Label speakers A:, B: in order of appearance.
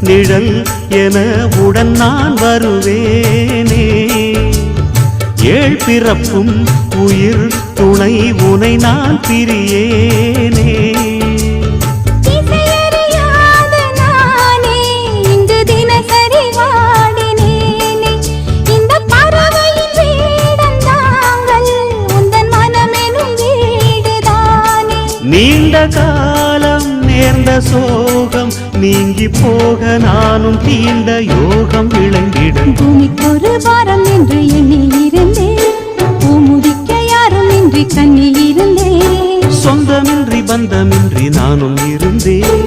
A: நிழல் என உடன் நான் வருவேனே. ஏழ் பிறப்பும் உயிர் துணை உனை நான் பிரியேனே. நீண்ட காலம் நேர்ந்த சோகம் நீங்கி போக நானும் தீண்ட யோகம் விளங்கிடும்.
B: பூமிக்கொரு வாரம் என்று எண்ணி இருந்தேன், பூமுடிக்க யாரும் இன்றி கண்ணி இருந்தேன்.
A: சொந்தமின்றி பந்தமின்றி நானும் இருந்தேன்.